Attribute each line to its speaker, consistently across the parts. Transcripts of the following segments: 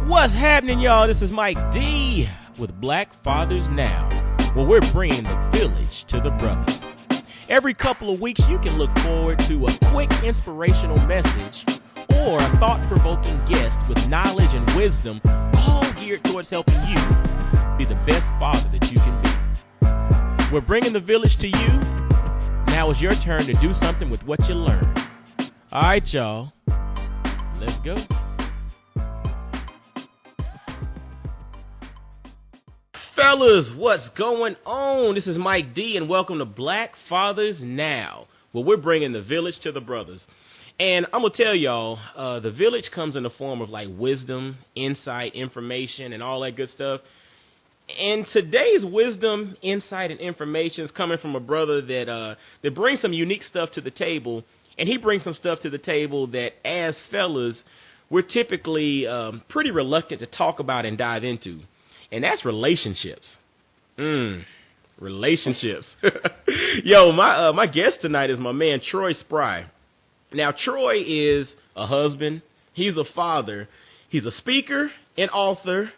Speaker 1: What's happening, y'all? This is Mike D with Black Fathers Now, where we're bringing the village to the brothers. Every couple of weeks, you can look forward to a quick inspirational message or a thought-provoking guest with knowledge and wisdom, all geared towards helping you be the best father that you can be. We're bringing the village to you. Now it's your turn to do something with what you learned. All right, y'all. Let's go. Fellas, what's going on? This is Mike D, and welcome to Black Fathers Now, where we're bringing the village to the brothers. And I'm going to tell y'all, the village comes in the form of like wisdom, insight, information, and all that good stuff. And today's wisdom, insight, and information is coming from a brother that brings some unique stuff to the table. And he brings some stuff to the table that, as fellas, we're typically pretty reluctant to talk about and dive into. And that's relationships. Relationships. Yo, my guest tonight is my man, Troy Spry. Now, Troy is a husband. He's a father. He's a speaker, an author,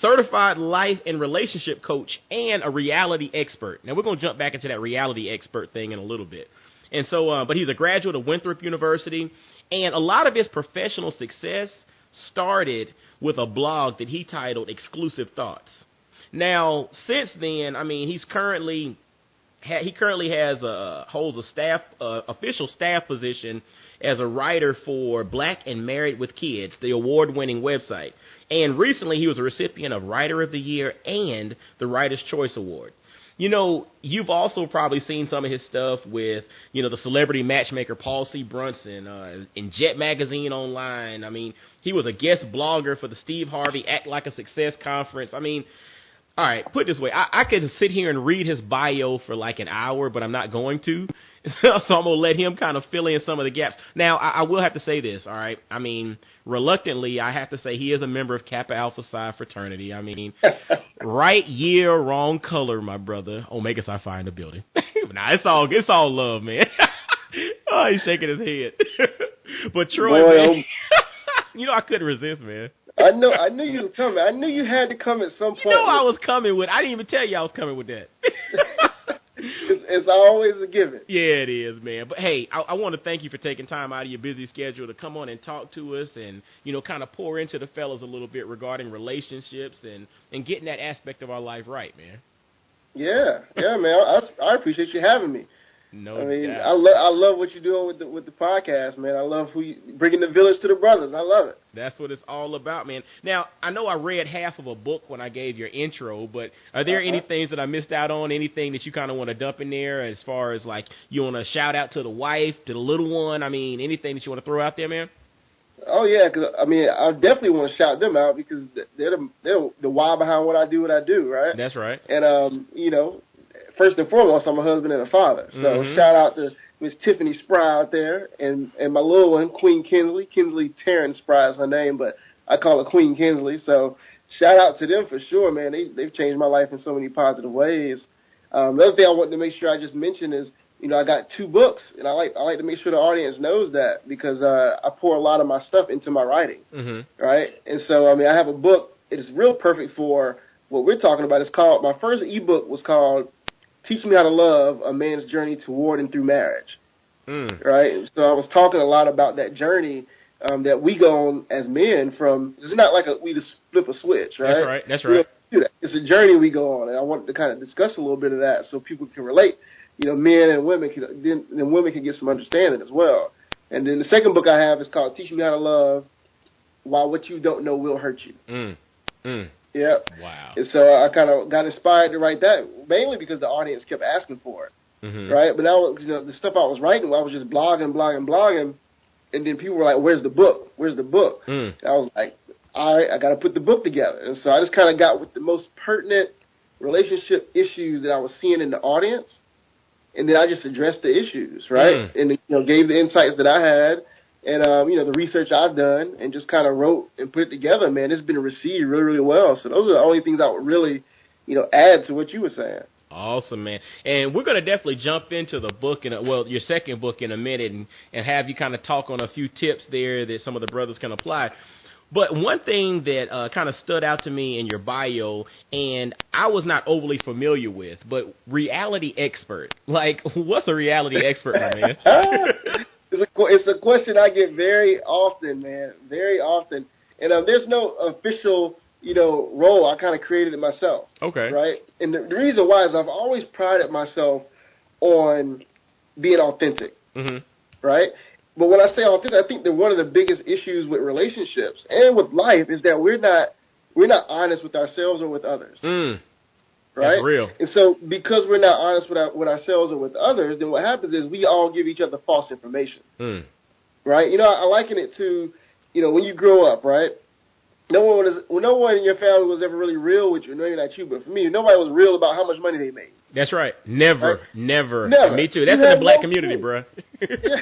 Speaker 1: certified life and relationship coach, and a reality expert. Now, we're going to jump back into that reality expert thing in a little bit. And so, but he's a graduate of Winthrop University, and a lot of his professional success started with a blog that he titled Exclusive Thoughts. Now, since then, I mean, he currently holds a official staff position as a writer for Black and Married with Kids, the award-winning website. And recently, he was a recipient of Writer of the Year and the Writer's Choice Award. You know, you've also probably seen some of his stuff with, you know, the celebrity matchmaker Paul C. Brunson, in Jet Magazine Online. I mean, he was a guest blogger for the Steve Harvey Act Like a Success conference. I mean, all right, put it this way. I could sit here and read his bio for like an hour, but I'm not going to. So I'm going to let him kind of fill in some of the gaps. Now, I will have to say this, all right? I mean, reluctantly, I have to say he is a member of Kappa Alpha Psi fraternity. I mean, right year, wrong color, my brother. Omega Psi Phi in the building. Nah, it's all love, man. Oh, he's shaking his head. But Troy,
Speaker 2: boy,
Speaker 1: man, you know I couldn't resist, man.
Speaker 2: I knew you was coming. I knew you had to come at some point.
Speaker 1: You know I was coming with. I didn't even tell you I was coming with that.
Speaker 2: It's always a given.
Speaker 1: Yeah, it is, man. But hey, I want to thank you for taking time out of your busy schedule to come on and talk to us and, you know, kind of pour into the fellas a little bit regarding relationships and getting that aspect of our life right, man.
Speaker 2: Yeah, man. I appreciate you having me.
Speaker 1: No
Speaker 2: I mean,
Speaker 1: doubt.
Speaker 2: I love what you're doing with the podcast, man. I love bringing the village to the brothers. I love it.
Speaker 1: That's what it's all about, man. Now, I know I read half of a book when I gave your intro, but are there any things that I missed out on, anything that you kind of want to dump in there as far as, like, you want to shout out to the wife, to the little one? I mean, anything that you want to throw out there, man?
Speaker 2: Oh, yeah, because, I mean, I definitely want to shout them out because they're the why behind what I do, right?
Speaker 1: That's right.
Speaker 2: And, you know, first and foremost, I'm a husband and a father. So shout out to Miss Tiffany Spry out there and my little one, Queen Kinsley. Kinsley Taryn Spry is her name, but I call her Queen Kinsley. So shout out to them for sure, man. They've changed my life in so many positive ways. The other thing I want to make sure I just mention is, you know, I got 2 books, and I like to make sure the audience knows that because I pour a lot of my stuff into my writing, right? And so, I mean, I have a book. It is real perfect for what we're talking about. It's called, my first ebook was called Teach Me How to Love, A Man's Journey Toward and Through Marriage, right? So I was talking a lot about that journey that we go on as men from, it's not like we just flip a switch, right?
Speaker 1: That's right.
Speaker 2: It's a journey we go on, and I wanted to kind of discuss a little bit of that so people can relate, you know, men and women then women can get some understanding as well. And then the second book I have is called Teach Me How to Love, Why What You Don't Know Will Hurt You. Yeah.
Speaker 1: Wow.
Speaker 2: And so I kind of got inspired to write that, mainly because the audience kept asking for it, right? But now, you know, the stuff I was writing, I was just blogging, and then people were like, "Where's the book? Where's the book?" And I was like, "All right, I got to put the book together." And so I just kind of got with the most pertinent relationship issues that I was seeing in the audience, and then I just addressed the issues, right? And, you know, gave the insights that I had. And, you know, the research I've done and just kind of wrote and put it together, man, it's been received really, really well. So those are the only things I would really, you know, add to what you were saying.
Speaker 1: Awesome, man. And we're going to definitely jump into the book, your second book in a minute and have you kind of talk on a few tips there that some of the brothers can apply. But one thing that kind of stood out to me in your bio, and I was not overly familiar with, but reality expert. Like, what's a reality expert, my man?
Speaker 2: It's a question I get very often, man, very often. And there's no official, role. I kind of created it myself.
Speaker 1: Okay.
Speaker 2: Right? And the reason why is I've always prided myself on being authentic. Mm-hmm. Right? But when I say authentic, I think that one of the biggest issues with relationships and with life is that we're not honest with ourselves or with others. Right?
Speaker 1: That's real.
Speaker 2: And so because we're not honest with ourselves or with others, then what happens is we all give each other false information. Right? I liken it to, when you grow up, right? No one in your family was ever really real with you. Maybe not you, but for me, nobody was real about how much money they made.
Speaker 1: That's right. Never. Me too. That's in the black community, bro.
Speaker 2: Yeah.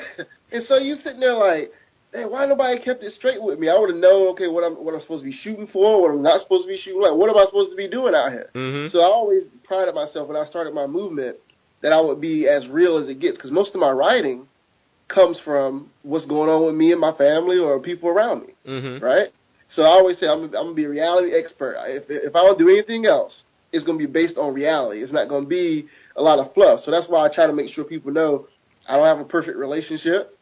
Speaker 2: And so you sitting there like, hey, why nobody kept it straight with me? I would have known, okay, what I'm supposed to be shooting for, what I'm not supposed to be shooting. Like, what am I supposed to be doing out here? Mm-hmm. So I always prided myself when I started my movement that I would be as real as it gets, because most of my writing comes from what's going on with me and my family or people around me, right? So I always say I'm going to be a reality expert. If I don't do anything else, it's going to be based on reality. It's not going to be a lot of fluff. So that's why I try to make sure people know I don't have a perfect relationship,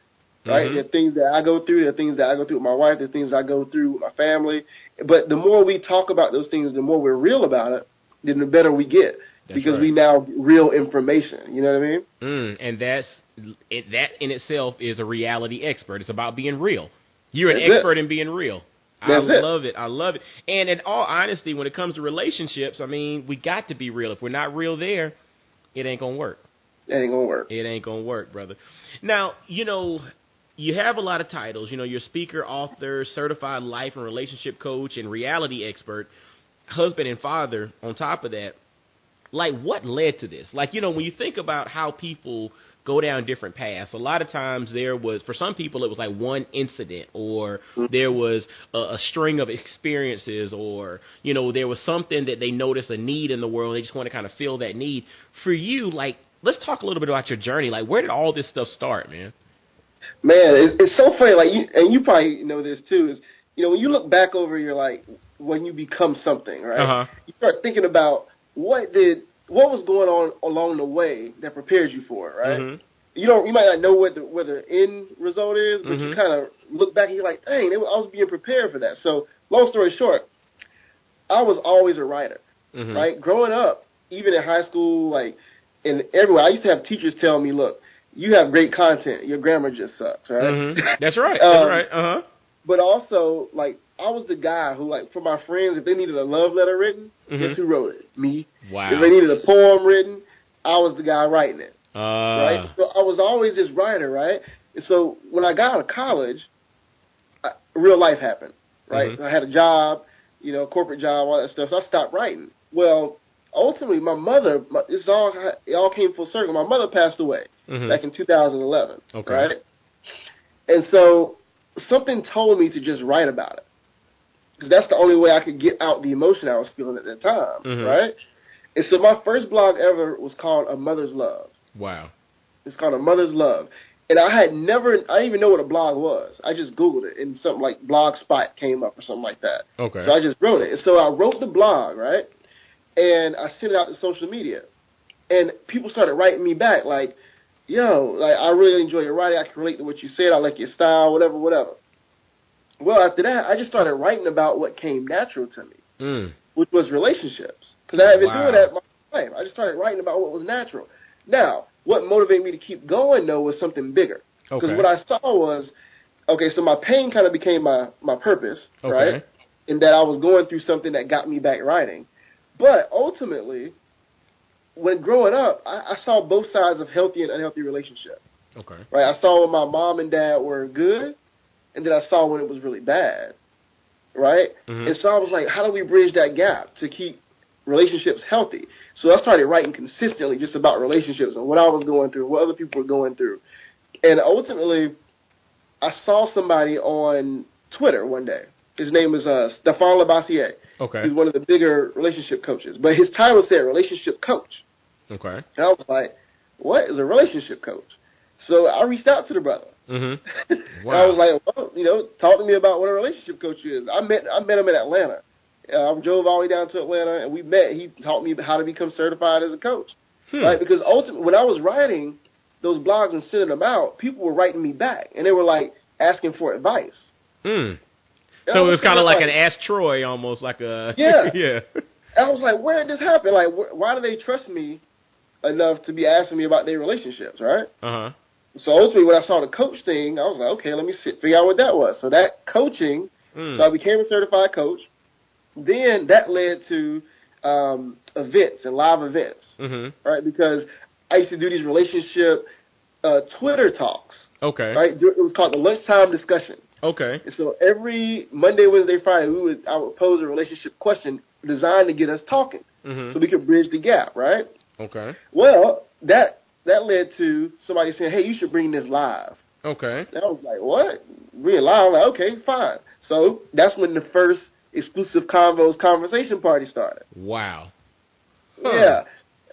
Speaker 2: right? There are things that I go through. There are things that I go through with my wife. There are things I go through with my family. But the more we talk about those things, the more we're real about it, then the better we get. That's because we now get real information. You know what I mean?
Speaker 1: And that in itself is a reality expert. It's about being real. You're an expert in being real. I love it. And in all honesty, when it comes to relationships, I mean, we got to be real. If we're not real there, it ain't going to work.
Speaker 2: It ain't
Speaker 1: going to work, brother. Now, you have a lot of titles. You're speaker, author, certified life and relationship coach, and reality expert, husband and father on top of that. Like, what led to this? Like, when you think about how people go down different paths, a lot of times for some people, it was like one incident, or there was a string of experiences, or, there was something that they noticed a need in the world. They just want to kind of fill that need. For you, like, let's talk a little bit about your journey. Like, where did all this stuff start, man?
Speaker 2: Man, it's so funny. Like, you probably know this too, is, when you look back over your, like, when you become something, right? You start thinking about what was going on along the way that prepared you for it, right? You might not know what the end result is, but you kind of look back and you're like, dang, I was being prepared for that. So, long story short, I was always a writer, right? Growing up, even in high school, like, and everywhere, I used to have teachers tell me, look, you have great content, your grammar just sucks, right?
Speaker 1: That's right. That's right.
Speaker 2: But also, like, I was the guy who, like, for my friends, if they needed a love letter written, guess who wrote it? Me.
Speaker 1: Wow.
Speaker 2: If they needed a poem written, I was the guy writing it. Right? So I was always this writer, right? And so when I got out of college, real life happened, right? I had a job, corporate job, all that stuff, so I stopped writing. Well, ultimately, my mother, it all came full circle. My mother passed away back in 2011, right? And so something told me to just write about it, because that's the only way I could get out the emotion I was feeling at that time, right? And so my first blog ever was called A Mother's Love.
Speaker 1: Wow.
Speaker 2: It's called A Mother's Love. And I didn't even know what a blog was. I just Googled it, and something like Blogspot came up or something like that.
Speaker 1: Okay.
Speaker 2: So I just wrote it. And so I wrote the blog, right? And I sent it out to social media. And people started writing me back like, yo, like, I really enjoy your writing. I can relate to what you said. I like your style, whatever. Well, after that, I just started writing about what came natural to me, which was relationships. Because I had been doing that my life. I just started writing about what was natural. Now, what motivated me to keep going, though, was something bigger. Because what I saw was, so my pain kind of became my purpose, right? In that I was going through something that got me back writing. But ultimately, when growing up, I saw both sides of healthy and unhealthy relationships. Right? I saw when my mom and dad were good, and then I saw when it was really bad, right? And so I was like, how do we bridge that gap to keep relationships healthy? So I started writing consistently just about relationships and what I was going through, what other people were going through. And ultimately, I saw somebody on Twitter one day. His name is Stephane Labassiere. He's one of the bigger relationship coaches. But his title said relationship coach. And I was like, what is a relationship coach? So I reached out to the brother.
Speaker 1: Mm-hmm. Wow.
Speaker 2: And I was like, well, talk to me about what a relationship coach is. I met him in Atlanta. I drove all the way down to Atlanta, and we met. He taught me how to become certified as a coach. Right? Because ultimately, when I was writing those blogs and sending them out, people were writing me back, and they were like asking for advice.
Speaker 1: So it was kind of like an Ask Troy, almost like a
Speaker 2: yeah.
Speaker 1: yeah.
Speaker 2: And I was like, where did this happen? Like, why do they trust me enough to be asking me about their relationships, right? So ultimately, when I saw the coach thing, I was like, okay, let me figure out what that was. So that coaching, so I became a certified coach. Then that led to events and live events, right? Because I used to do these relationship Twitter talks.
Speaker 1: Okay.
Speaker 2: Right? It was called the lunchtime discussion.
Speaker 1: Okay.
Speaker 2: And so every Monday, Wednesday, Friday, I would pose a relationship question designed to get us talking, so we could bridge the gap, right?
Speaker 1: Okay.
Speaker 2: Well, that led to somebody saying, "Hey, you should bring this live." Okay. And I was like, "What? Bring it live?" I'm like, "Okay, fine." So that's when the first exclusive convos conversation party started.
Speaker 1: Wow.
Speaker 2: Yeah.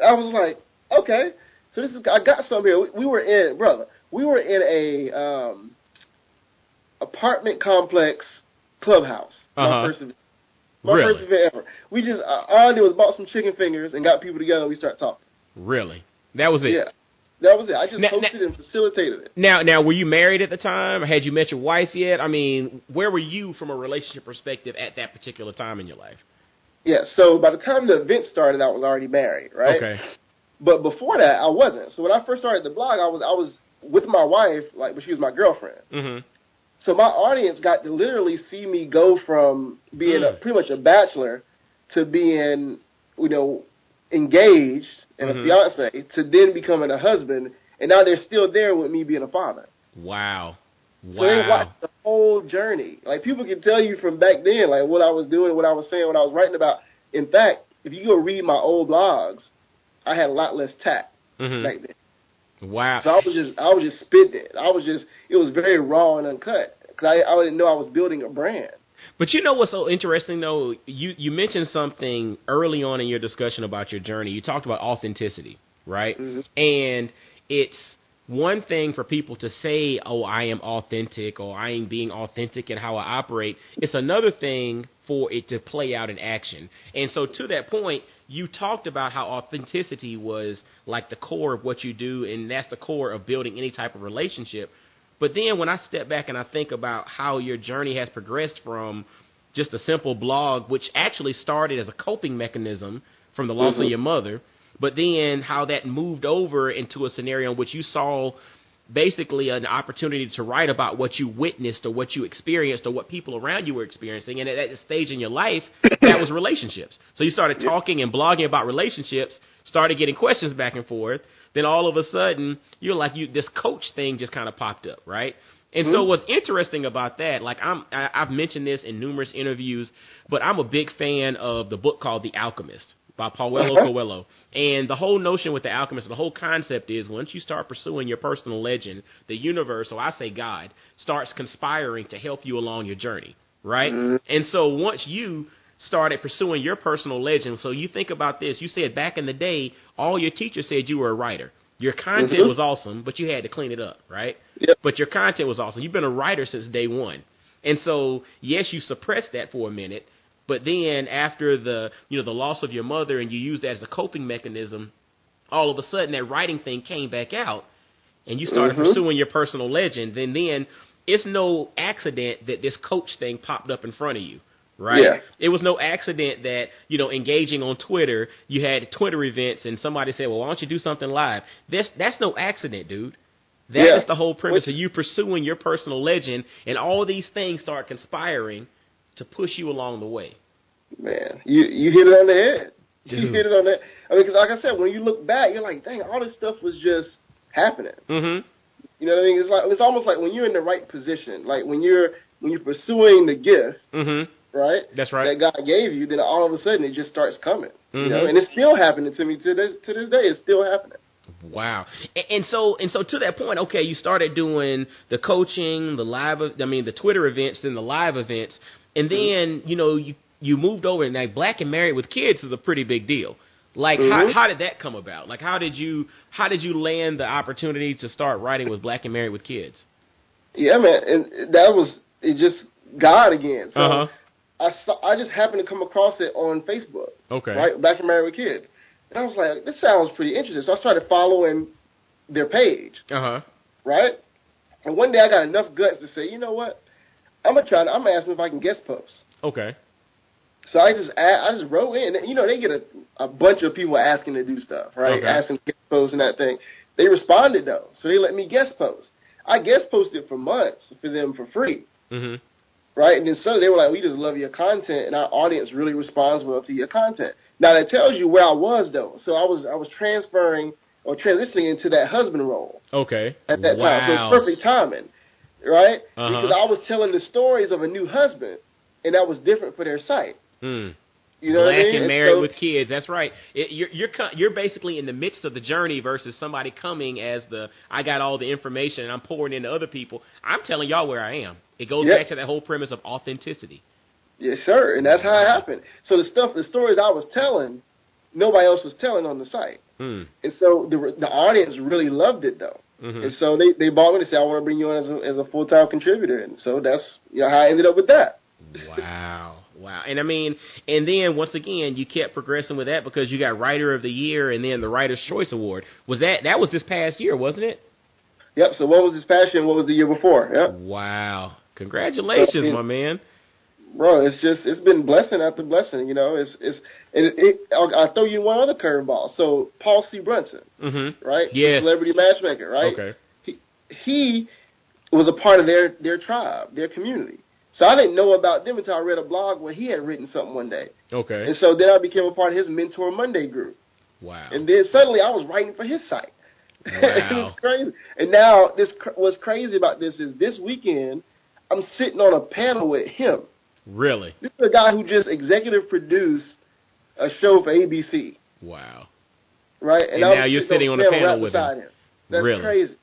Speaker 2: I was like, okay. So I got something here. We were in a apartment complex clubhouse. My first event. First event ever. We just all I did was bought some chicken fingers and got people together and we started talking.
Speaker 1: Really? That was it?
Speaker 2: Yeah. That was it. I just hosted and facilitated it.
Speaker 1: Now, were you married at the time? Or had you met your wife yet? I mean, where were you from a relationship perspective at that particular time in your life?
Speaker 2: Yeah, so by the time the event started, I was already married, right?
Speaker 1: Okay.
Speaker 2: But before that, I wasn't. So when I first started the blog, I was with my wife, but she was my girlfriend. So my audience got to literally see me go from being pretty much a bachelor to being, engaged and a fiance to then becoming a husband, and now they're still there with me being a father.
Speaker 1: Wow.
Speaker 2: So they watched the whole journey. Like, people can tell you from back then, like, what I was doing, what I was saying, what I was writing about. In fact, if you go read my old blogs, I had a lot less tact back then.
Speaker 1: Wow.
Speaker 2: So I was just spitting it. It was very raw and uncut because I didn't know I was building a brand.
Speaker 1: But you know what's so interesting, though? You mentioned something early on in your discussion about your journey. You talked about authenticity, right? And it's one thing for people to say, oh, I am authentic, or I am being authentic in how I operate. It's another thing for it to play out in action. And so to that point, you talked about how authenticity was like the core of what you do, and that's the core of building any type of relationship. But then when I step back and I think about how your journey has progressed from just a simple blog, which actually started as a coping mechanism from the loss of your mother, but then how that moved over into a scenario in which you saw basically an opportunity to write about what you witnessed or what you experienced or what people around you were experiencing. And at that stage in your life, that was relationships. So you started talking and blogging about relationships, started getting questions back and forth. Then all of a sudden, you're like, this coach thing just kind of popped up, right? And so what's interesting about that, like I've mentioned this in numerous interviews, but I'm a big fan of the book called The Alchemist by Paulo Coelho. And the whole notion with The Alchemist, the whole concept is once you start pursuing your personal legend, the universe, or I say God, starts conspiring to help you along your journey, right? And so once you started pursuing your personal legend, so you think about this, you said back in the day, all your teachers said you were a writer. Your content was awesome, but you had to clean it up, right? But your content was awesome. You've been a writer since day one. And so, yes, you suppressed that for a minute, but then after the loss of your mother and you used that as a coping mechanism, all of a sudden that writing thing came back out and you started pursuing your personal legend. Then it's no accident that this coach thing popped up in front of you. Right?
Speaker 2: Yeah.
Speaker 1: It was no accident that, engaging on Twitter, you had Twitter events and somebody said, well, why don't you do something live? That's no accident, dude. That is the whole premise of you pursuing your personal legend, and all these things start conspiring to push you along the way.
Speaker 2: Man, you hit it on the head. Dude. You hit it on that. I mean, because like I said, when you look back, you're like, dang, all this stuff was just happening. You know what I mean? It's almost like when you're in the right position, like when you're pursuing the gift. Right?
Speaker 1: That's right.
Speaker 2: That God gave you, then all of a sudden it just starts coming. And it's still happening to me to this day. It's still happening.
Speaker 1: Wow. And so to that point, okay, you started doing the coaching, the Twitter events, then the live events, and then you moved over, and like Black and Married with Kids is a pretty big deal. Like, how did that come about? Like, how did you land the opportunity to start writing with Black and Married with Kids?
Speaker 2: Yeah, man, and that was just God again. So I just happened to come across it on Facebook.
Speaker 1: Okay.
Speaker 2: Right, Black and Married with Kids. And I was like, this sounds pretty interesting. So I started following their page. Right? And one day I got enough guts to say, you know what? I'm going to ask them if I can guest post.
Speaker 1: Okay.
Speaker 2: So I just wrote in. You know, they get a bunch of people asking to do stuff, right?
Speaker 1: Okay.
Speaker 2: Asking to guest post and that thing. They responded, though. So they let me guest post. I guest posted for months for them for free. Right? And then suddenly they were like, we just love your content, and our audience really responds well to your content. Now, that tells you where I was, though. So I was transferring or transitioning into that husband role.
Speaker 1: Okay.
Speaker 2: At that time. So it's perfect timing, right? Because I was telling the stories of a new husband, and that was different for their site. You know
Speaker 1: Black
Speaker 2: what I mean?
Speaker 1: and Married with Kids. That's right. You're basically in the midst of the journey versus somebody coming as I got all the information and I'm pouring into other people. I'm telling y'all where I am. It goes back to that whole premise of authenticity.
Speaker 2: Yes, sir. And that's how it happened. So the stories I was telling, nobody else was telling on the site. And so the audience really loved it, though. And so they bought me to say, I want to bring you on as a full-time contributor. And so that's how I ended up with that.
Speaker 1: Wow. And I mean, and then once again, you kept progressing with that because you got Writer of the Year and then the Writer's Choice Award. That was this past year, wasn't it?
Speaker 2: Yep. So what was this past year and what was the year before? Yep.
Speaker 1: Wow. Congratulations, my man.
Speaker 2: Bro, it's been blessing after blessing. You know, I'll throw you one other curveball. So Paul C. Brunson, right?
Speaker 1: Yes.
Speaker 2: Celebrity matchmaker, right?
Speaker 1: Okay.
Speaker 2: He was a part of their tribe, their community. So I didn't know about them until I read a blog where he had written something one day. Okay. And so then I became a part of his Mentor Monday group.
Speaker 1: Wow.
Speaker 2: And then suddenly I was writing for his site.
Speaker 1: Wow.
Speaker 2: It was crazy. And now what's crazy about this is this weekend I'm sitting on a panel with him.
Speaker 1: Really?
Speaker 2: This is a guy who just executive produced a show for ABC.
Speaker 1: Wow.
Speaker 2: Right?
Speaker 1: And now you're sitting on a panel with him.
Speaker 2: That's
Speaker 1: really
Speaker 2: crazy.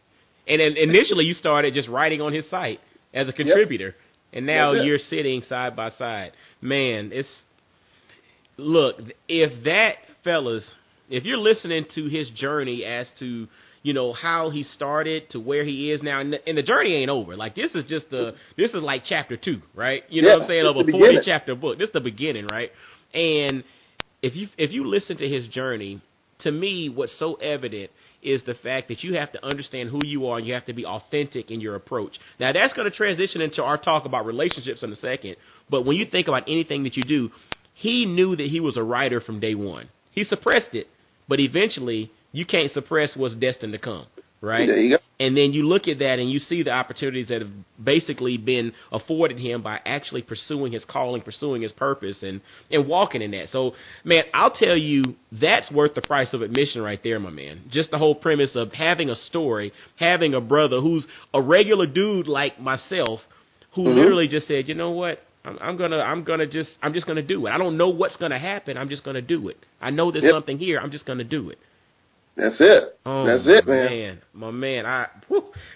Speaker 1: And then initially you started just writing on his site as a contributor. And now you're sitting side by side. Man, look, if you're listening to his journey as to, how he started to where he is now, and the journey ain't over. Like, this is like chapter 2, right? You know what I'm saying? Of a 40-chapter book. This is the beginning, right? And if you listen to his journey, to me, what's so evident is the fact that you have to understand who you are and you have to be authentic in your approach. Now, that's going to transition into our talk about relationships in a second, but when you think about anything that you do, he knew that he was a writer from day one. He suppressed it, but eventually you can't suppress what's destined to come, right?
Speaker 2: There you go.
Speaker 1: And then you look at that and you see the opportunities that have basically been afforded him by actually pursuing his calling, pursuing his purpose, and walking in that. So, man, I'll tell you, that's worth the price of admission right there, my man. Just the whole premise of having a story, having a brother who's a regular dude like myself, who literally just said, you know what? I'm just gonna do it. I don't know what's gonna happen. I'm just gonna do it. I know there's something here. I'm just gonna do it.
Speaker 2: That's it.
Speaker 1: Oh,
Speaker 2: that's it, man.
Speaker 1: My man,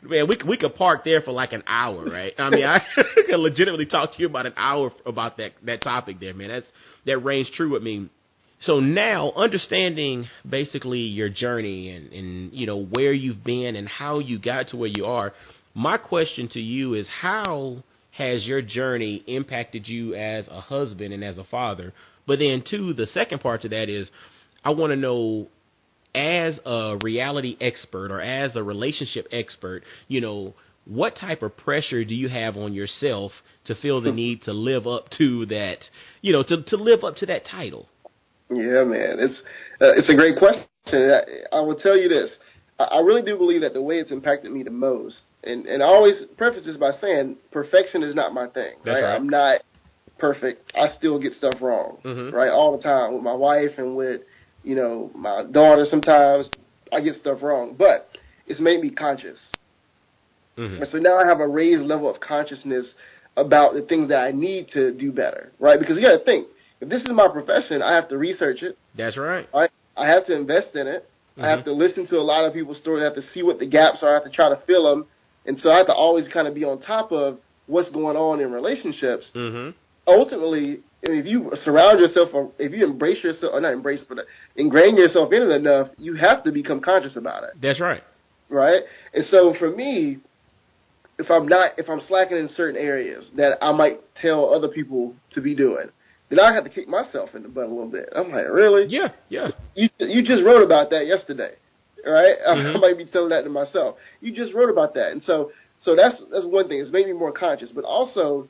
Speaker 1: we could park there for like an hour, right? I mean, I could legitimately talk to you about an hour about that topic there, man. That rings true with me. So now, understanding basically your journey and where you've been and how you got to where you are, my question to you is, how has your journey impacted you as a husband and as a father? But then, too, the second part to that is, I want to know, as a reality expert or as a relationship expert, what type of pressure do you have on yourself to feel the need to live up to that, to live up to that title?
Speaker 2: Yeah, man, it's a great question. I will tell you this. I really do believe that the way it's impacted me the most, and I always preface this by saying perfection is not my thing.
Speaker 1: That's right.
Speaker 2: I'm not perfect. I still get stuff wrong, right, all the time with my wife and with my daughter. Sometimes I get stuff wrong, but it's made me conscious. And so now I have a raised level of consciousness about the things that I need to do better, right? Because you got to think, if this is my profession, I have to research it.
Speaker 1: That's right.
Speaker 2: Right? I have to invest in it. I have to listen to a lot of people's stories. I have to see what the gaps are. I have to try to fill them. And so I have to always kind of be on top of what's going on in relationships. Ultimately, if you surround yourself, or if you embrace yourself, or not embrace, but ingrain yourself in it enough, you have to become conscious about it.
Speaker 1: That's right.
Speaker 2: Right? And so for me, if I'm slacking in certain areas that I might tell other people to be doing, then I have to kick myself in the butt a little bit. I'm like, really?
Speaker 1: Yeah, yeah.
Speaker 2: You just wrote about that yesterday, right?
Speaker 1: Mm-hmm.
Speaker 2: I might be telling that to myself. You just wrote about that, and so that's one thing. It's made me more conscious, but also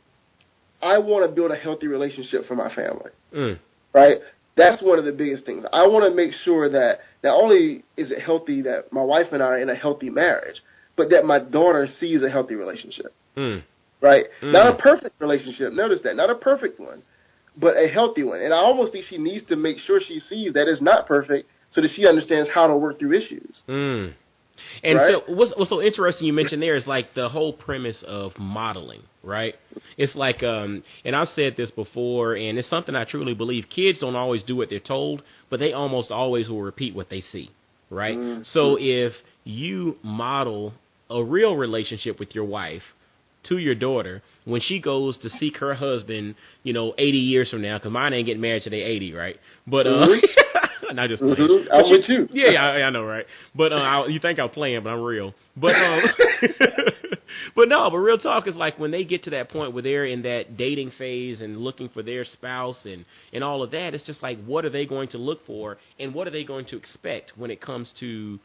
Speaker 2: I want to build a healthy relationship for my family, right? That's one of the biggest things. I want to make sure that not only is it healthy that my wife and I are in a healthy marriage, but that my daughter sees a healthy relationship, right? Not a perfect relationship. Notice that. Not a perfect one, but a healthy one. And I almost think she needs to make sure she sees that it's not perfect so that she understands how to work through issues.
Speaker 1: And
Speaker 2: right?
Speaker 1: so what's so interesting you mentioned there is like the whole premise of modeling, right? It's like, and I've said this before, and it's something I truly believe. Kids don't always do what they're told, but they almost always will repeat what they see, right? So if you model a real relationship with your wife to your daughter, when she goes to seek her husband, 80 years from now, because mine ain't getting married till they 80, right? But, not just playing.
Speaker 2: I'm with you.
Speaker 1: Yeah, I know, right? But you think I'm playing, but I'm real. But but real talk is like when they get to that point where they're in that dating phase and looking for their spouse and all of that, it's just like, what are they going to look for and what are they going to expect when it comes to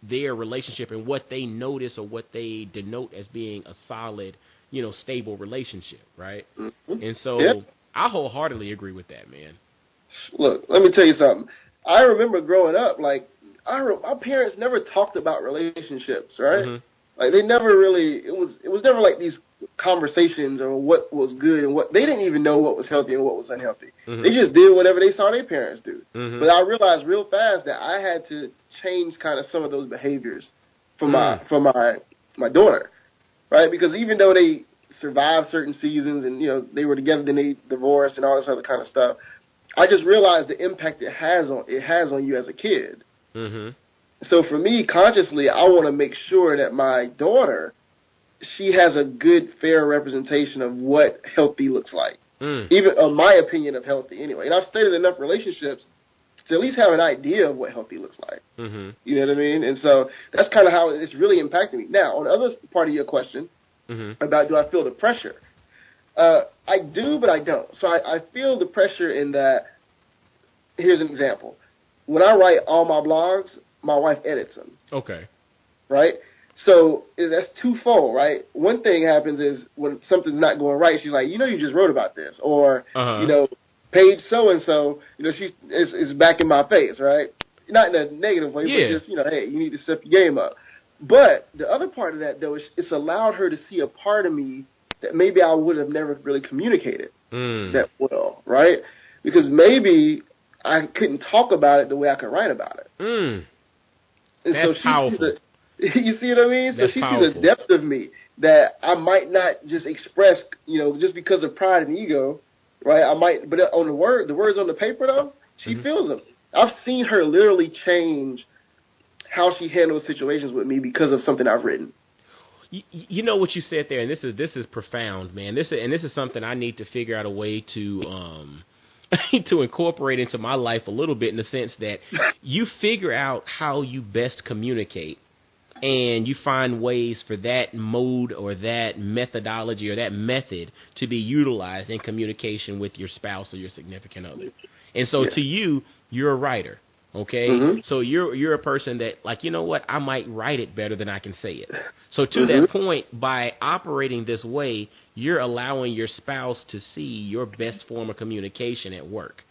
Speaker 1: their relationship and what they notice or what they denote as being a solid, stable relationship, right? And so I wholeheartedly agree with that, man.
Speaker 2: Look, let me tell you something. I remember growing up, like, our parents never talked about relationships, right? Like, they never really, it was never like these conversations or what was good and what, they didn't even know what was healthy and what was unhealthy. They just did whatever they saw their parents do. But I realized real fast that I had to change kind of some of those behaviors for my daughter, right? Because even though they survived certain seasons and, they were together, then they divorced and all this other kind of stuff, I just realized the impact it has on you as a kid. So for me, consciously, I want to make sure that my daughter, she has a good, fair representation of what healthy looks like. Even my opinion of healthy, anyway. And I've stayed in enough relationships to at least have an idea of what healthy looks like. You know what I mean? And so that's kind of how it's really impacting me. Now, on the other part of your question about do I feel the pressure, I do, but I don't. So I feel the pressure in that. Here's an example. When I write all my blogs, my wife edits them. Okay. Right? So that's twofold, right? One thing happens is when something's not going right, she's like, you just wrote about this. Or, page so-and-so, is back in my face, right? Not in a negative way, but just, hey, you need to step your game up. But the other part of that, though, is it's allowed her to see a part of me that maybe I would have never really communicated that well, right? Because maybe I couldn't talk about it the way I could write about it. And
Speaker 1: that's
Speaker 2: so
Speaker 1: powerful.
Speaker 2: You see what I mean? So
Speaker 1: that's
Speaker 2: she
Speaker 1: powerful.
Speaker 2: sees a depth of me that I might not just express, just because of pride and ego, right? I might, but on the words on the paper, though, she feels them. I've seen her literally change how she handles situations with me because of something I've written.
Speaker 1: You know what you said there, and this is profound, man. This is something I need to figure out a way to to incorporate into my life a little bit, in the sense that you figure out how you best communicate, and you find ways for that mode or that methodology or that method to be utilized in communication with your spouse or your significant other. And so to you, you're a writer. Okay, so you're a person that, like, you know what, I might write it better than I can say it. So to that point, by operating this way, you're allowing your spouse to see your best form of communication at work.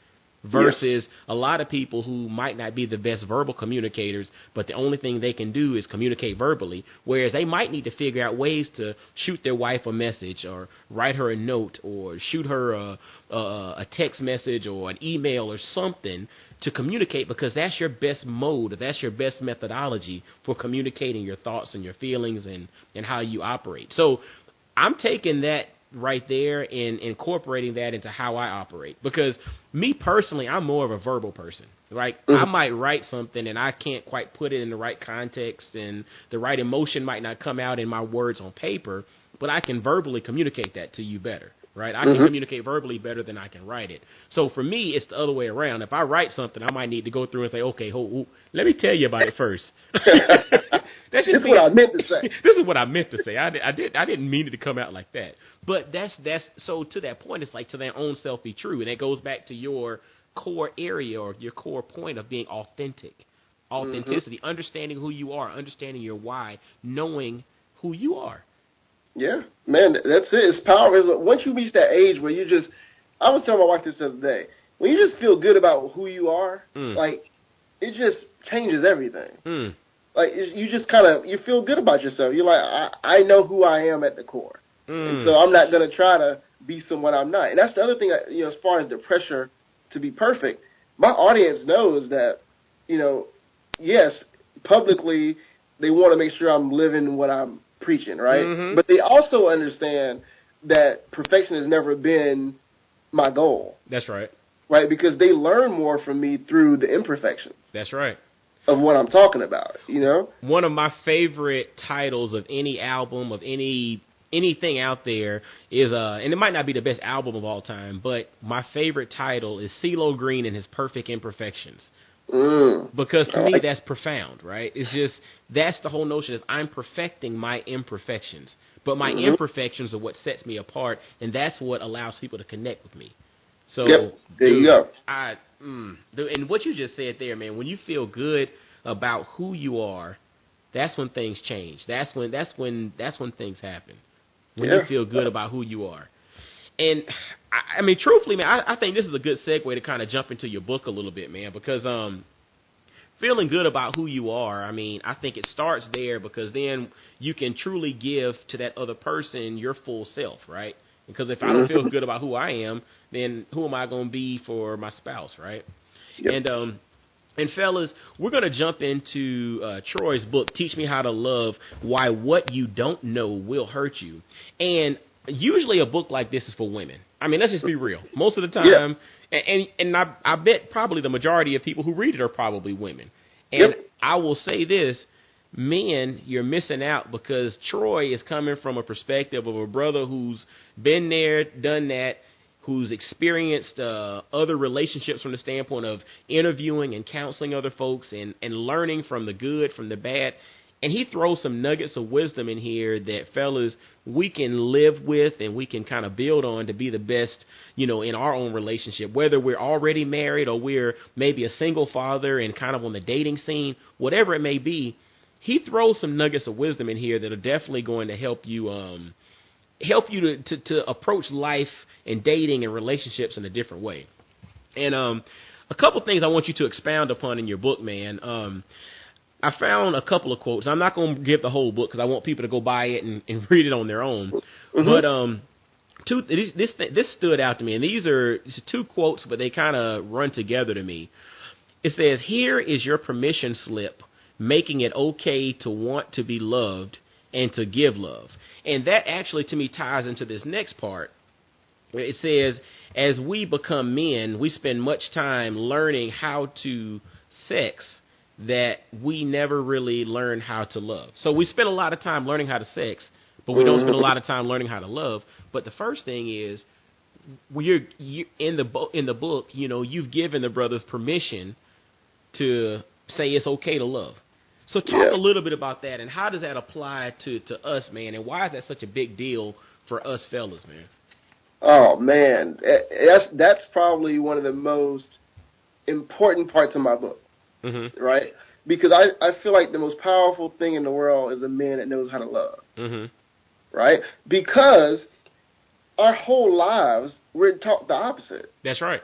Speaker 1: Versus a lot of people who might not be the best verbal communicators, but the only thing they can do is communicate verbally, whereas they might need to figure out ways to shoot their wife a message or write her a note or shoot her a text message or an email or something to communicate, because that's your best mode, that's your best methodology for communicating your thoughts and your feelings and how you operate. So I'm taking that right there and incorporating that into how I operate, because me personally, I'm more of a verbal person. Right? I might write something and I can't quite put it in the right context, and the right emotion might not come out in my words on paper, but I can verbally communicate that to you better. right? I can communicate verbally better than I can write it. So for me, it's the other way around. If I write something, I might need to go through and say, okay, let me tell you about it first.
Speaker 2: This is what I meant to say.
Speaker 1: This is what I meant to say. I didn't mean it to come out like that. But that's so to that point, it's like to their own self be true, and it goes back to your core area or your core point of being authentic. Authenticity, understanding who you are, understanding your why, knowing who you are.
Speaker 2: Yeah, man, that's it. It's powerful. Once you reach that age where you just, I was telling my wife this the other day, when you just feel good about who you are, like, it just changes everything. Like, you just kind of, you feel good about yourself. You're like, I know who I am at the core. And so I'm not going to try to be someone I'm not. And that's the other thing, as far as the pressure to be perfect, my audience knows that, yes, publicly, they want to make sure I'm living what I'm preaching, right? But they also understand that perfection has never been my goal.
Speaker 1: That's right.
Speaker 2: Right? Because they learn more from me through the imperfections.
Speaker 1: That's right.
Speaker 2: Of what I'm talking about,
Speaker 1: One of my favorite titles of any album, of anything out there is, and it might not be the best album of all time, but my favorite title is CeeLo Green and His Perfect Imperfections. Because to me, that's profound, right? It's just, that's the whole notion is I'm perfecting my imperfections. But my imperfections are what sets me apart, and that's what allows people to connect with me. So,
Speaker 2: there you go.
Speaker 1: And what you just said there, man, when you feel good about who you are, that's when things change. That's when things happen. When you feel good about who you are. And, I mean, truthfully, man, I think this is a good segue to kind of jump into your book a little bit, man, because feeling good about who you are, I mean, I think it starts there because then you can truly give to that other person your full self, right? Because if I don't feel good about who I am, then who am I going to be for my spouse, right?
Speaker 2: Yep.
Speaker 1: And fellas, we're going to jump into Troy's book, Teach Me How to Love, Why What You Don't Know Will Hurt You. And usually a book like this is for women. I mean, let's just be real. Most of the time, and I bet probably the majority of people who read it are probably women. And I will say this, men, you're missing out because Troy is coming from a perspective of a brother who's been there, done that, who's experienced other relationships from the standpoint of interviewing and counseling other folks and learning from the good, from the bad. And he throws some nuggets of wisdom in here that, fellas, we can live with and we can kind of build on to be the best, in our own relationship, whether we're already married or we're maybe a single father and kind of on the dating scene, whatever it may be. He throws some nuggets of wisdom in here that are definitely going to help you to approach life and dating and relationships in a different way. And a couple things I want you to expound upon in your book, man. I found a couple of quotes. I'm not going to give the whole book because I want people to go buy it and read it on their own. But this stood out to me, and these are two quotes, but they kind of run together to me. It says, "Here is your permission slip, making it okay to want to be loved and to give love." And that actually, to me, ties into this next part. It says, as we become men, we spend much time learning how to sex that we never really learn how to love. So we spend a lot of time learning how to sex, but we don't spend a lot of time learning how to love. But the first thing is, you're in the book, you've given the brothers permission to say it's okay to love. So talk a little bit about that, and how does that apply to us, man, and why is that such a big deal for us fellas, man?
Speaker 2: Oh, man, that's probably one of the most important parts of my book, right? Because I feel like the most powerful thing in the world is a man that knows how to love, right? Because our whole lives, we're taught the opposite.
Speaker 1: That's right.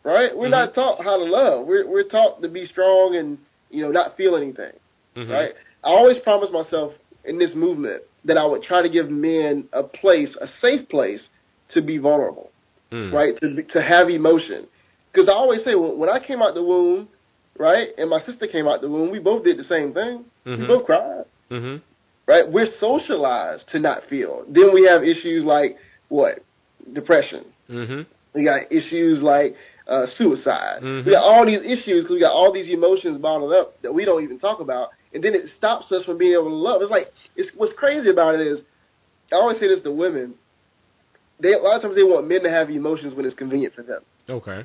Speaker 2: Right? We're not taught how to love. We're taught to be strong and, not feel anything. Right? I always promised myself in this movement that I would try to give men a safe place to be vulnerable, right? To have emotion. Because I always say, when I came out the womb, right, and my sister came out the womb, we both did the same thing. We both cried. Right? We're socialized to not feel. Then we have issues like, what? Depression. We got issues like suicide. We got all these issues because we got all these emotions bottled up that we don't even talk about. And then it stops us from being able to love. It's like, what's crazy about it is, I always say this to women, a lot of times they want men to have emotions when it's convenient for them.
Speaker 1: Okay.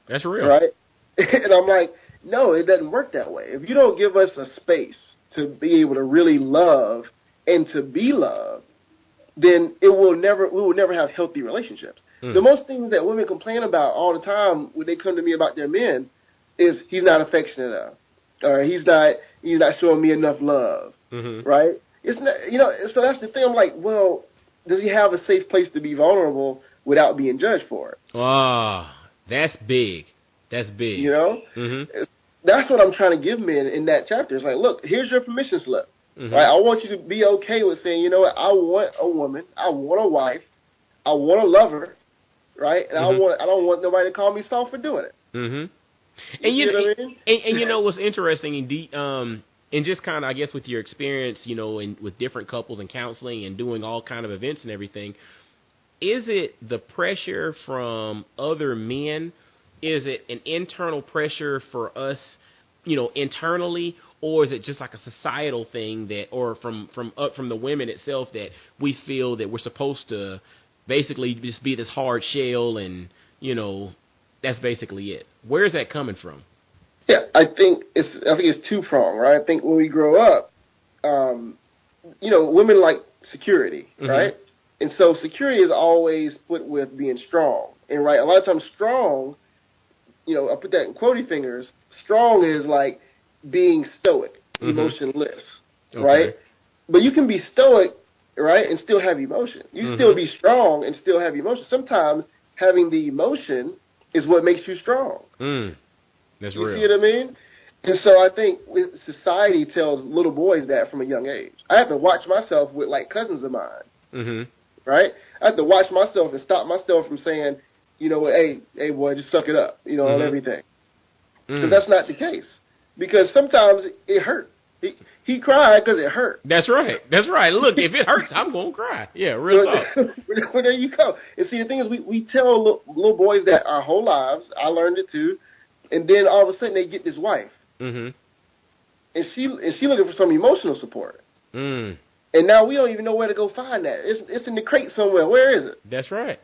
Speaker 1: That's real.
Speaker 2: Right? And I'm like, no, it doesn't work that way. If you don't give us a space to be able to really love and to be loved, then we will never have healthy relationships. The most things that women complain about all the time when they come to me about their men is he's not affectionate enough, or he's not showing me enough love, right? It's not, so that's the thing. I'm like, well, does he have a safe place to be vulnerable without being judged for it?
Speaker 1: Ah, that's big. That's big.
Speaker 2: That's what I'm trying to give men in that chapter. It's like, look, here's your permission slip. Right? I want you to be okay with saying, you know what, I want a woman, I want a wife, I want a lover, right? And I don't want nobody to call me soft for doing it.
Speaker 1: And you know what I mean? And you know what's interesting, and just kind of, I guess, with your experience, with different couples and counseling and doing all kind of events and everything, is it the pressure from other men? Is it an internal pressure for us, internally, or is it just like a societal thing or from the women itself that we feel that we're supposed to basically just be this hard shell and, that's basically it? Where is that coming from?
Speaker 2: Yeah, I think it's two-pronged, right? I think when we grow up, women like security, right? And so security is always put with being strong. And right, a lot of times strong, I put that in quotey fingers, strong is like being stoic, emotionless, right? But you can be stoic, right, and still have emotion. You still be strong and still have emotion. Sometimes having the emotion is what makes you strong.
Speaker 1: That's
Speaker 2: you
Speaker 1: real.
Speaker 2: See what I mean? And so I think society tells little boys that from a young age. I have to watch myself with, like, cousins of mine, right? I have to watch myself and stop myself from saying, hey, boy, just suck it up, on everything. Because that's not the case. Because sometimes it hurt. He cried because it hurt.
Speaker 1: That's right. Look, if it hurts, I'm going to cry. Yeah, real talk.
Speaker 2: Well, there you go. And see, the thing is, we tell little boys that our whole lives, I learned it too, and then all of a sudden they get this wife. And she looking for some emotional support. And now we don't even know where to go find that. It's in the crate somewhere. Where is it?
Speaker 1: That's right.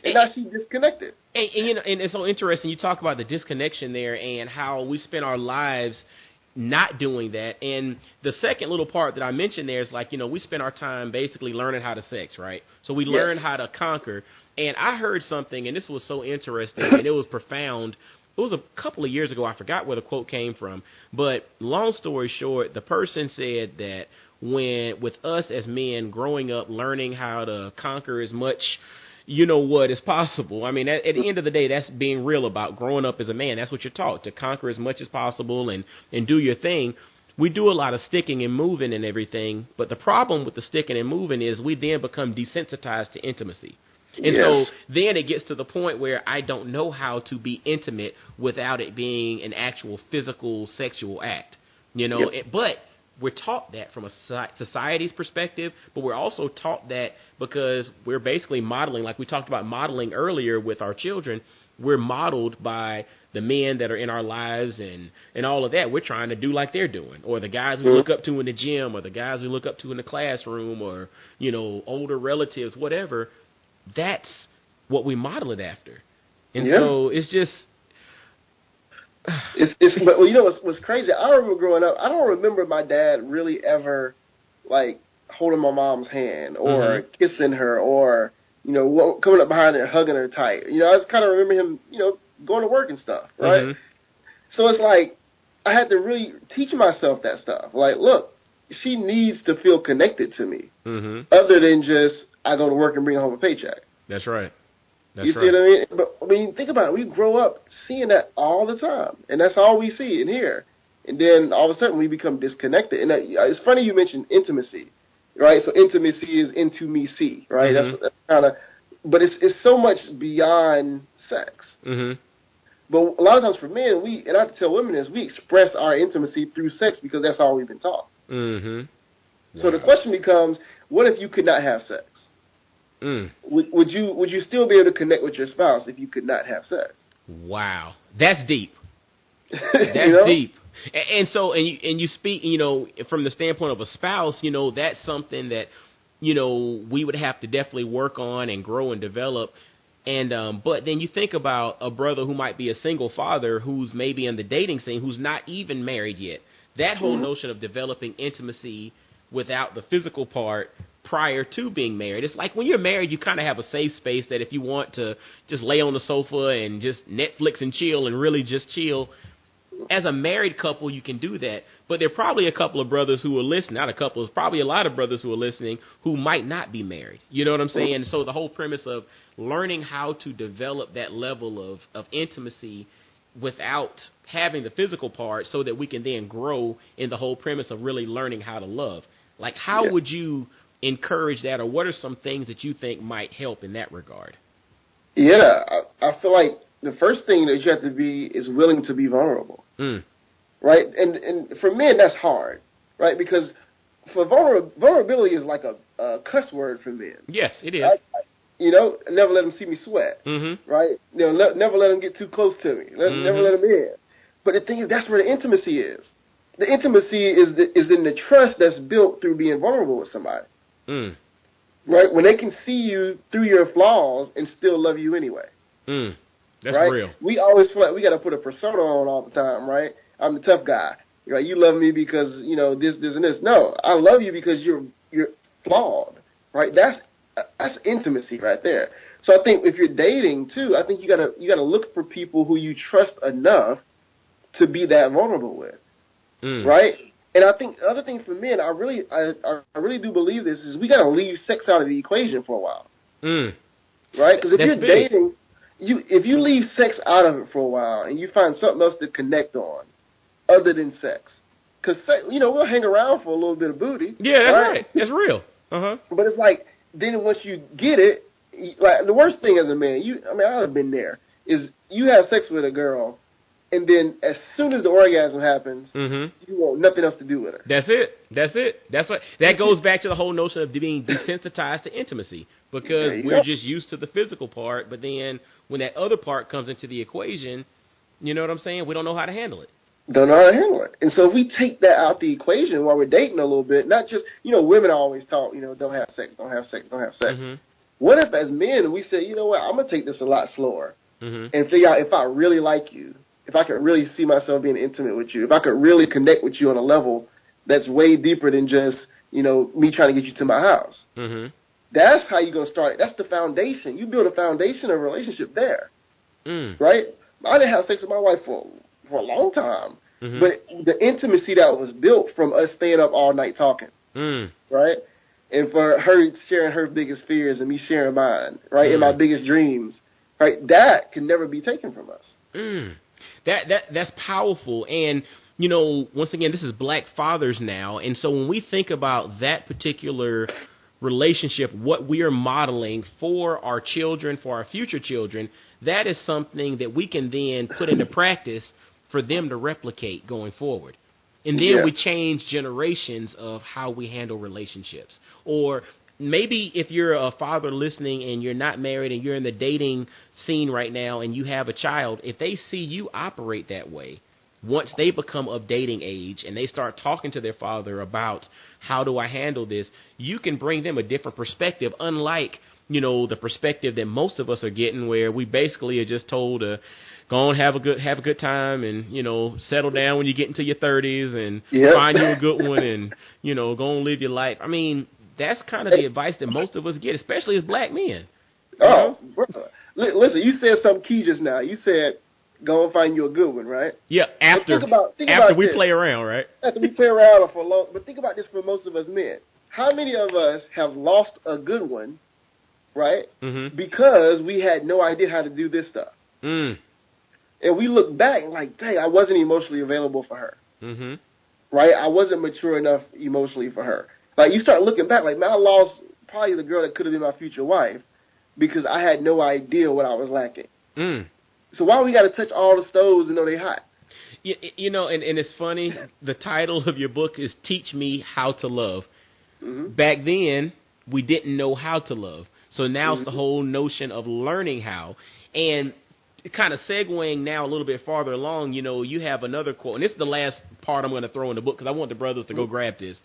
Speaker 2: And now she's disconnected.
Speaker 1: And it's so interesting. You talk about the disconnection there and how we spend our lives not doing that. And the second little part that I mentioned there is like, we spend our time basically learning how to sex, right? So we learn how to conquer. And I heard something, and this was so interesting, and it was profound. It was a couple of years ago. I forgot where the quote came from. But long story short, the person said that with us as men growing up, learning how to conquer as much what is possible. I mean, at the end of the day, that's being real about growing up as a man. That's what you're taught, to conquer as much as possible and do your thing. We do a lot of sticking and moving and everything, but the problem with the sticking and moving is we then become desensitized to intimacy. And so then it gets to the point where I don't know how to be intimate without it being an actual physical sexual act, but we're taught that from a society's perspective, but we're also taught that because we're basically modeling, like we talked about modeling earlier with our children, we're modeled by the men that are in our lives and all of that. We're trying to do like they're doing, or the guys we look up to in the gym, or the guys we look up to in the classroom, or, older relatives, whatever. That's what we model it after. And so it's just...
Speaker 2: But what's crazy? I remember growing up. I don't remember my dad really ever like holding my mom's hand or kissing her or coming up behind her and hugging her tight. I just kind of remember him going to work and stuff, right? So it's like I had to really teach myself that stuff. Like, look, she needs to feel connected to me, other than just I go to work and bring home a paycheck.
Speaker 1: That's right.
Speaker 2: You see what I mean? But, think about it. We grow up seeing that all the time, and that's all we see and hear. And then all of a sudden we become disconnected. And it's funny you mentioned intimacy, right? So intimacy is into me see, right? That's kind of, but it's so much beyond sex. But a lot of times for men, and I have to tell women this, we express our intimacy through sex because that's all we've been taught. So the question becomes, what if you could not have sex? Would you still be able to connect with your spouse if you could not have sex?
Speaker 1: Wow, that's deep. That's deep. And so you speak, from the standpoint of a spouse, that's something that we would have to definitely work on and grow and develop. And but then you think about a brother who might be a single father who's maybe in the dating scene, who's not even married yet. That whole notion of developing intimacy without the physical part prior to being married. It's like when you're married, you kind of have a safe space that if you want to just lay on the sofa and just Netflix and chill and really just chill, as a married couple, you can do that. But there are probably a couple of brothers who are listening, not a couple, there's probably a lot of brothers who are listening who might not be married. You know what I'm saying? So the whole premise of learning how to develop that level of intimacy without having the physical part so that we can then grow in the whole premise of really learning how to love. Like, how would you encourage that, or what are some things that you think might help in that regard?
Speaker 2: Yeah, I feel like the first thing that you have to be is willing to be vulnerable, right? And for men, that's hard, right? Because for vulnerability is like a cuss word for men.
Speaker 1: Yes, it is.
Speaker 2: Right? Never let them see me sweat, right? Never let them get too close to me. Never let them in. But the thing is, that's where the intimacy is. The intimacy is in the trust that's built through being vulnerable with somebody. Right? When they can see you through your flaws and still love you anyway.
Speaker 1: That's
Speaker 2: right?
Speaker 1: real.
Speaker 2: We always feel like we got to put a persona on all the time, right? I'm the tough guy. Right? You love me because, this, and this. No, I love you because you're flawed, right? That's intimacy right there. So I think if you're dating too, I think you gotta look for people who you trust enough to be that vulnerable with, right? And I think the other thing for men, I really do believe this, is we got to leave sex out of the equation for a while, right? Because if you're dating, if you leave sex out of it for a while and you find something else to connect on other than sex, because we'll hang around for a little bit of booty.
Speaker 1: Yeah, that's right. That's real.
Speaker 2: But it's like then once you get it, like the worst thing as a man, I've been there, is you have sex with a girl. And then, as soon as the orgasm happens, you want nothing else to do with her.
Speaker 1: That's it. That goes back to the whole notion of being desensitized to intimacy, because we're just used to the physical part. But then, when that other part comes into the equation, you know what I'm saying? We don't know how to handle it.
Speaker 2: Don't know how to handle it. And so, if we take that out the equation while we're dating a little bit, not just women always talk, don't have sex, don't have sex, don't have sex. What if, as men, we say, you know what, I'm gonna take this a lot slower and figure out if I really like you. If I could really see myself being intimate with you, if I could really connect with you on a level that's way deeper than just, me trying to get you to my house. That's how you're going to start. That's the foundation. You build a foundation of a relationship there, right? I didn't have sex with my wife for a long time, but the intimacy that was built from us staying up all night talking, right? And for her sharing her biggest fears and me sharing mine, right, and my biggest dreams, right, that can never be taken from us.
Speaker 1: That's powerful. And, once again, this is Black fathers now. And so when we think about that particular relationship, what we are modeling for our children, for our future children, that is something that we can then put into practice for them to replicate going forward. And then we change generations of how we handle relationships. Or maybe if you're a father listening and you're not married and you're in the dating scene right now and you have a child, if they see you operate that way, once they become of dating age and they start talking to their father about how do I handle this, you can bring them a different perspective, unlike, the perspective that most of us are getting, where we basically are just told to go and have a good time and, settle down when you get into your 30s and find you a good one and, go and live your life. I mean, that's kind of the advice that most of us get, especially as Black men.
Speaker 2: Listen, you said something key just now. You said, go and find you a good one, right?
Speaker 1: Yeah, after we play around, right?
Speaker 2: After we play around for a long, but think about this for most of us men. How many of us have lost a good one, right? Because we had no idea how to do this stuff. And we look back and like, dang, I wasn't emotionally available for her. Right? I wasn't mature enough emotionally for her. Like, you start looking back, like, man, I lost probably the girl that could have been my future wife because I had no idea what I was lacking. So why we got to touch all the stoves and know they hot?
Speaker 1: And it's funny, the title of your book is Teach Me How to Love. Back then, we didn't know how to love. So now it's the whole notion of learning how. And kind of segueing now a little bit farther along, you have another quote, and this is the last part I'm going to throw in the book because I want the brothers to go grab this.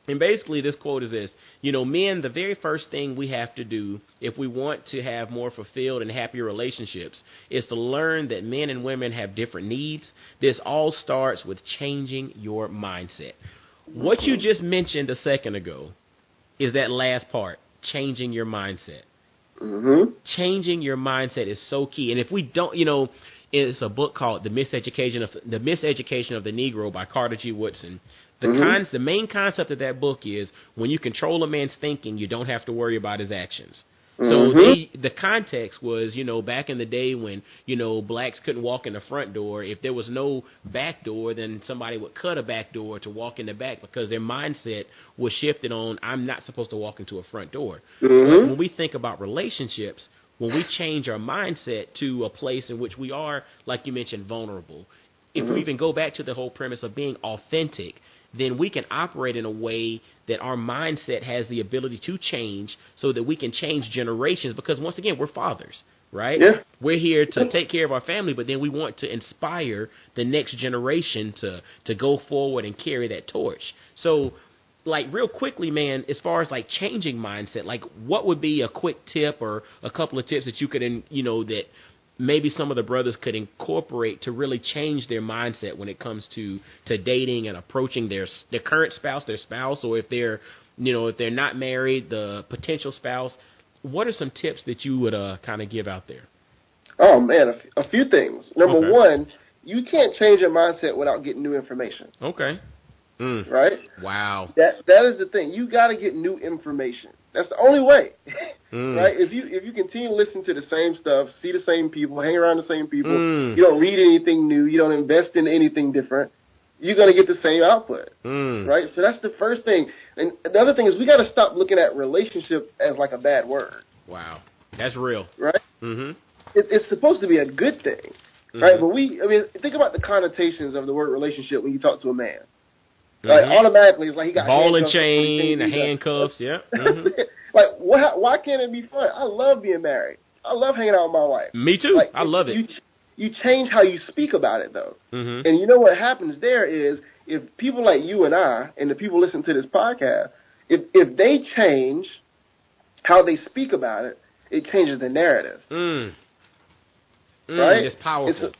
Speaker 1: And basically, this quote is this: men, the very first thing we have to do if we want to have more fulfilled and happier relationships is to learn that men and women have different needs. This all starts with changing your mindset. What you just mentioned a second ago is that last part, changing your mindset.
Speaker 2: Mm-hmm.
Speaker 1: Changing your mindset is so key. And if we don't, it's a book called The Miseducation of the Negro by Carter G. Woodson. The main concept of that book is when you control a man's thinking, you don't have to worry about his actions. So the context was, back in the day when, blacks couldn't walk in the front door. If there was no back door, then somebody would cut a back door to walk in the back because their mindset was shifted on, I'm not supposed to walk into a front door. But when we think about relationships, when we change our mindset to a place in which we are, like you mentioned, vulnerable, if we even go back to the whole premise of being authentic, then we can operate in a way that our mindset has the ability to change so that we can change generations because, once again, we're fathers, right?
Speaker 2: Yeah.
Speaker 1: We're here to take care of our family, but then we want to inspire the next generation to go forward and carry that torch. So, real quickly, man, as far as, changing mindset, what would be a quick tip or a couple of tips that you could, that maybe some of the brothers could incorporate to really change their mindset when it comes to dating and approaching their current spouse, their spouse, or if they're not married, the potential spouse. What are some tips that you would kind of give out there?
Speaker 2: Oh, man, a few things. Number one, you can't change your mindset without getting new information.
Speaker 1: Okay.
Speaker 2: Right?
Speaker 1: Wow.
Speaker 2: That is the thing. You got to get new information. That's the only way. Right? If you continue to listen to the same stuff, see the same people, hang around the same people, you don't read anything new, you don't invest in anything different, you're going to get the same output. Right? So that's the first thing. And the other thing is we got to stop looking at relationship as like a bad word.
Speaker 1: Wow. That's real.
Speaker 2: Right? It's supposed to be a good thing. Right? But think about the connotations of the word relationship when you talk to a man. Automatically, it's like he got
Speaker 1: ball and chain, handcuffs, yeah.
Speaker 2: Why can't it be fun? I love being married. I love hanging out with my wife.
Speaker 1: Me too. I love it.
Speaker 2: You change how you speak about it, though. And you know what happens there is if people like you and I and the people listening to this podcast, if they change how they speak about it, it changes the narrative. Right?
Speaker 1: It's powerful.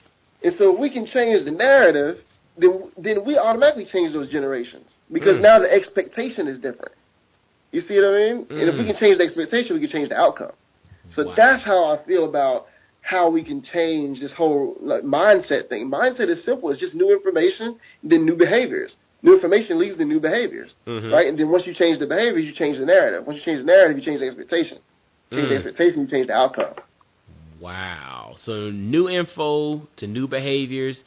Speaker 2: And so if we can change the narrative, then we automatically change those generations because now the expectation is different. You see what I mean? And if we can change the expectation, we can change the outcome. So that's how I feel about how we can change this whole mindset thing. Mindset is simple. It's just new information, then new behaviors. New information leads to new behaviors, right? And then once you change the behaviors, you change the narrative. Once you change the narrative, you change the expectation. Change the expectation, you change the outcome.
Speaker 1: Wow. So new info to new behaviors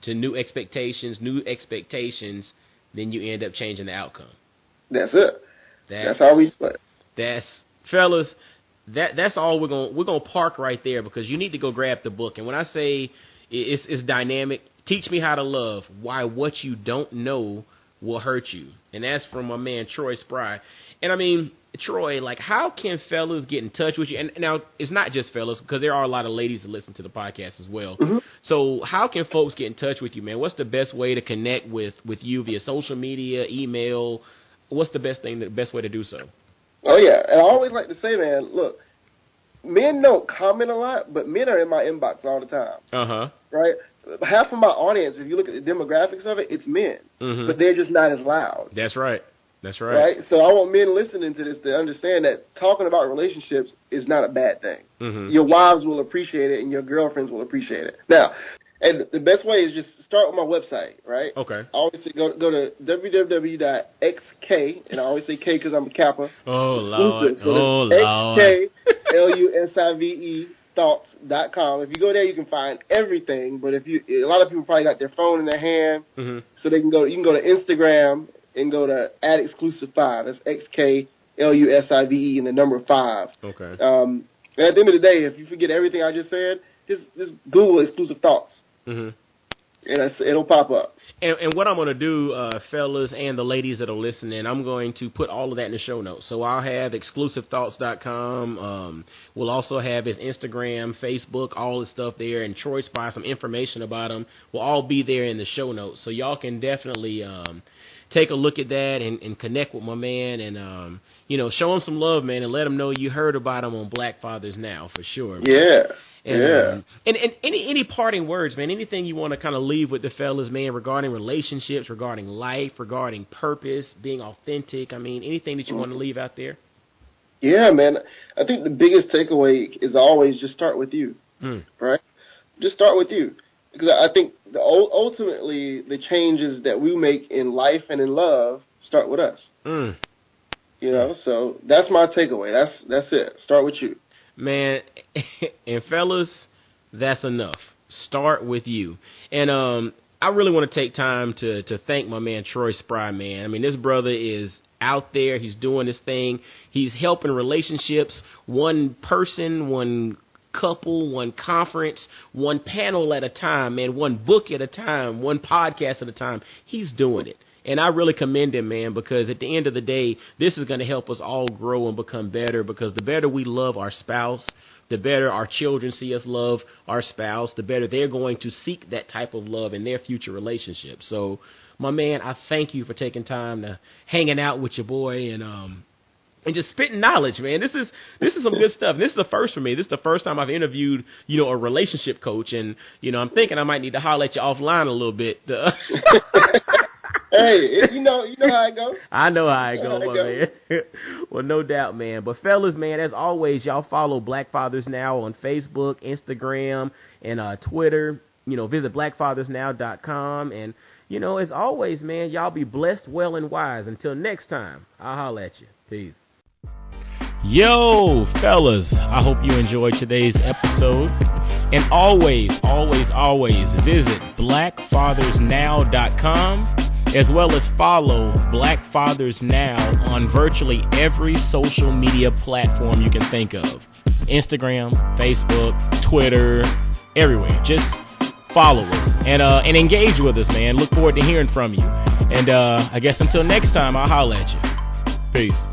Speaker 1: to new expectations, then you end up changing the outcome.
Speaker 2: That's it. That's how we do it.
Speaker 1: Fellas, that's all we're gonna park right there because you need to go grab the book. And when I say it's dynamic, Teach Me How to Love, Why What You Don't Know Will Hurt You. And that's from my man Troy Spry. And I mean, Troy, how can fellas get in touch with you? And now it's not just fellas because there are a lot of ladies that listen to the podcast as well. So how can folks get in touch with you, man? What's the best way to connect with you via social media, email? What's the best way to do so?
Speaker 2: Oh, yeah. And I always like to say, man, look, men don't comment a lot, but men are in my inbox all the time. Right? Half of my audience, if you look at the demographics of it, it's men. But they're just not as loud.
Speaker 1: That's right.
Speaker 2: Right? So I want men listening to this to understand that talking about relationships is not a bad thing. Your wives will appreciate it and your girlfriends will appreciate it. Now, and the best way is just start with my website, right?
Speaker 1: Okay.
Speaker 2: I always say go to www.xk, and I always say K because I'm a Kappa.
Speaker 1: Oh, Lord.
Speaker 2: So XKLUSIVE thoughts.com. If you go there, you can find everything. But a lot of people probably got their phone in their hand, so you can go to Instagram and go to @exclusive5. That's XKLUSIVE and the number 5.
Speaker 1: Okay.
Speaker 2: And at the end of the day, if you forget everything I just said, just Google Exclusive Thoughts. And it'll pop up.
Speaker 1: And what I'm going to do, fellas and the ladies that are listening, I'm going to put all of that in the show notes. So I'll have exclusivethoughts.com. We'll also have his Instagram, Facebook, all the stuff there. And Troy Spy, some information about him will all be there in the show notes. So y'all can definitely take a look at that and connect with my man and, show him some love, man, and let him know you heard about him on Black Fathers Now, for sure. Man.
Speaker 2: Yeah.
Speaker 1: And any parting words, man, anything you want to kind of leave with the fellas, man, regarding relationships, regarding life, regarding purpose, being authentic. I mean, anything that you want to leave out there?
Speaker 2: Yeah, man. I think the biggest takeaway is always just start with you, right? Just start with you. Because I think ultimately the changes that we make in life and in love start with us. So that's my takeaway. That's it. Start with you.
Speaker 1: Man, and fellas, that's enough. Start with you. And I really want to take time to thank my man Troy Spry, man. I mean, this brother is out there. He's doing this thing. He's helping relationships, one person, one couple, one conference, one panel at a time, man, one book at a time, one podcast at a time. He's doing it. And I really commend him, man, because at the end of the day, this is going to help us all grow and become better, because the better we love our spouse, the better our children see us love our spouse, the better they're going to seek that type of love in their future relationships. So, my man, I thank you for taking time to hanging out with your boy and just spitting knowledge, man. This is some good stuff. This is the first for me. This is the first time I've interviewed, a relationship coach, and I'm thinking I might need to holler at you offline a little bit.
Speaker 2: Hey, you know how it goes.
Speaker 1: I know how it goes, my man. Well, no doubt, man. But fellas, man, as always, y'all follow Black Fathers Now on Facebook, Instagram, and Twitter. Visit blackfathersnow.com. And, as always, man, y'all be blessed, well, and wise. Until next time, I'll holler at you. Peace. Yo, fellas, I hope you enjoyed today's episode. And always, always, always visit blackfathersnow.com, as well as follow Black Fathers Now on virtually every social media platform you can think of. Instagram, Facebook, Twitter, everywhere. Just follow us and engage with us, man. Look forward to hearing from you. And I guess until next time, I'll holler at you. Peace.